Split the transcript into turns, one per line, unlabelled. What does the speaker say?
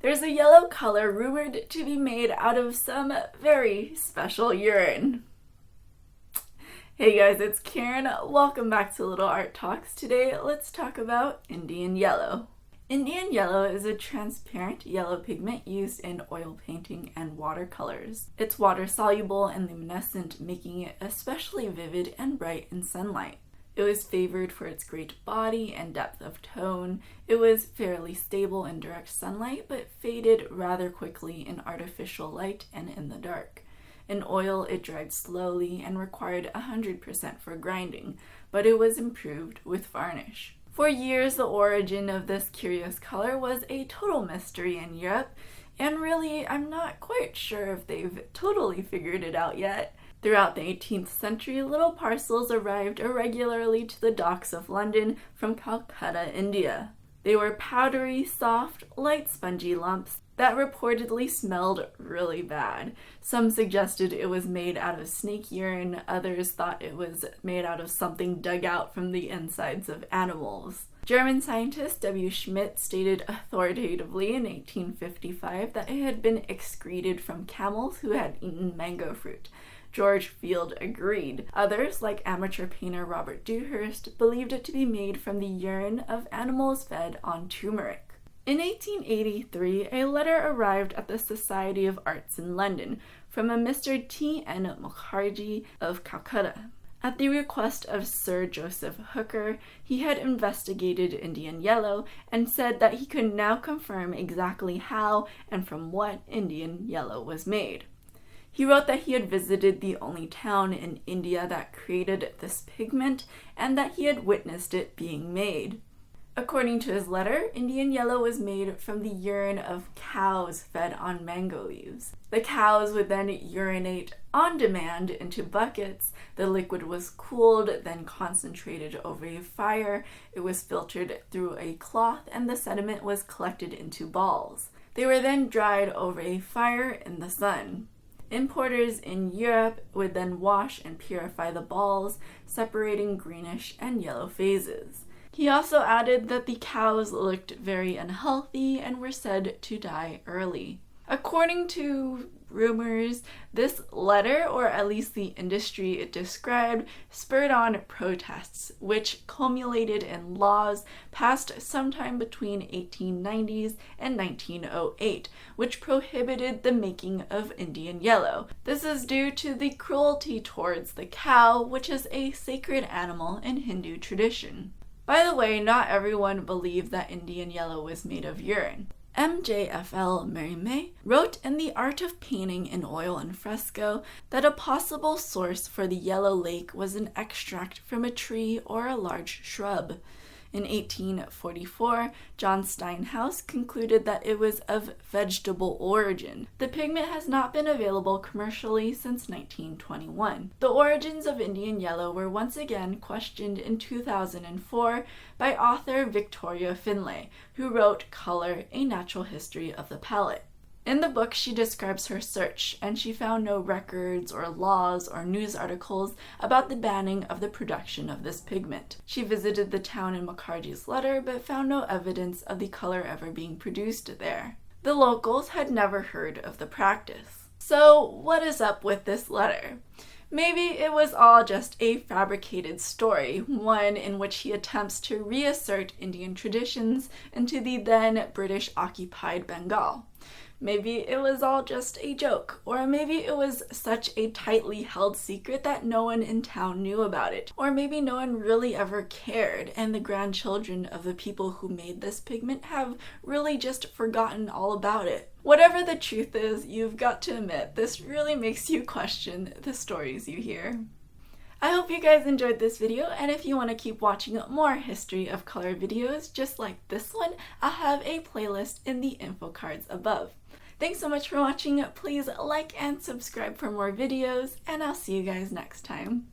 There's a yellow color rumored to be made out of some very special urine. Hey guys, it's Karin. Welcome back to Little Art Talks. Today, let's talk about Indian yellow. Indian yellow is a transparent yellow pigment used in oil painting and watercolors. It's water-soluble and luminescent, making it especially vivid and bright in sunlight. It was favored for its great body and depth of tone. It was fairly stable in direct sunlight, but faded rather quickly in artificial light and in the dark. In oil, it dried slowly and required 100% for grinding, but it was improved with varnish. For years, the origin of this curious color was a total mystery in Europe, and really, I'm not quite sure if they've totally figured it out yet. Throughout the 18th century, little parcels arrived irregularly to the docks of London from Calcutta, India. They were powdery, soft, light spongy lumps that reportedly smelled really bad. Some suggested it was made out of snake urine, others thought it was made out of something dug out from the insides of animals. German scientist W. Schmidt stated authoritatively in 1855 that it had been excreted from camels who had eaten mango fruit. George Field agreed. Others, like amateur painter Robert Dewhurst, believed it to be made from the urine of animals fed on turmeric. In 1883, a letter arrived at the Society of Arts in London from a Mr. T. N. Mukherjee of Calcutta. At the request of Sir Joseph Hooker, he had investigated Indian yellow and said that he could now confirm exactly how and from what Indian yellow was made. He wrote that he had visited the only town in India that created this pigment and that he had witnessed it being made. According to his letter, Indian yellow was made from the urine of cows fed on mango leaves. The cows would then urinate on demand into buckets. The liquid was cooled, then concentrated over a fire. It was filtered through a cloth, and the sediment was collected into balls. They were then dried over a fire in the sun. Importers in Europe would then wash and purify the balls, separating greenish and yellow phases. He also added that the cows looked very unhealthy and were said to die early. According to rumors, this letter, or at least the industry it described, spurred on protests, which culminated in laws passed sometime between 1890s and 1908, which prohibited the making of Indian yellow. This is due to the cruelty towards the cow, which is a sacred animal in Hindu tradition. By the way, not everyone believed that Indian yellow was made of urine. MJFL Merimée wrote in The Art of Painting in Oil and Fresco that a possible source for the yellow lake was an extract from a tree or a large shrub. In 1844, John Steinhaus concluded that it was of vegetable origin. The pigment has not been available commercially since 1921. The origins of Indian yellow were once again questioned in 2004 by author Victoria Finlay, who wrote Color: A Natural History of the Palette. In the book, she describes her search, and she found no records or laws or news articles about the banning of the production of this pigment. She visited the town in Mukherjee's letter, but found no evidence of the color ever being produced there. The locals had never heard of the practice. So, what is up with this letter? Maybe it was all just a fabricated story, one in which he attempts to reassert Indian traditions into the then British-occupied Bengal. Maybe it was all just a joke, or maybe it was such a tightly held secret that no one in town knew about it, or maybe no one really ever cared, and the grandchildren of the people who made this pigment have really just forgotten all about it. Whatever the truth is, you've got to admit, this really makes you question the stories you hear. I hope you guys enjoyed this video, and if you want to keep watching more history of color videos just like this one, I'll have a playlist in the info cards above. Thanks so much for watching. Please like and subscribe for more videos, and I'll see you guys next time.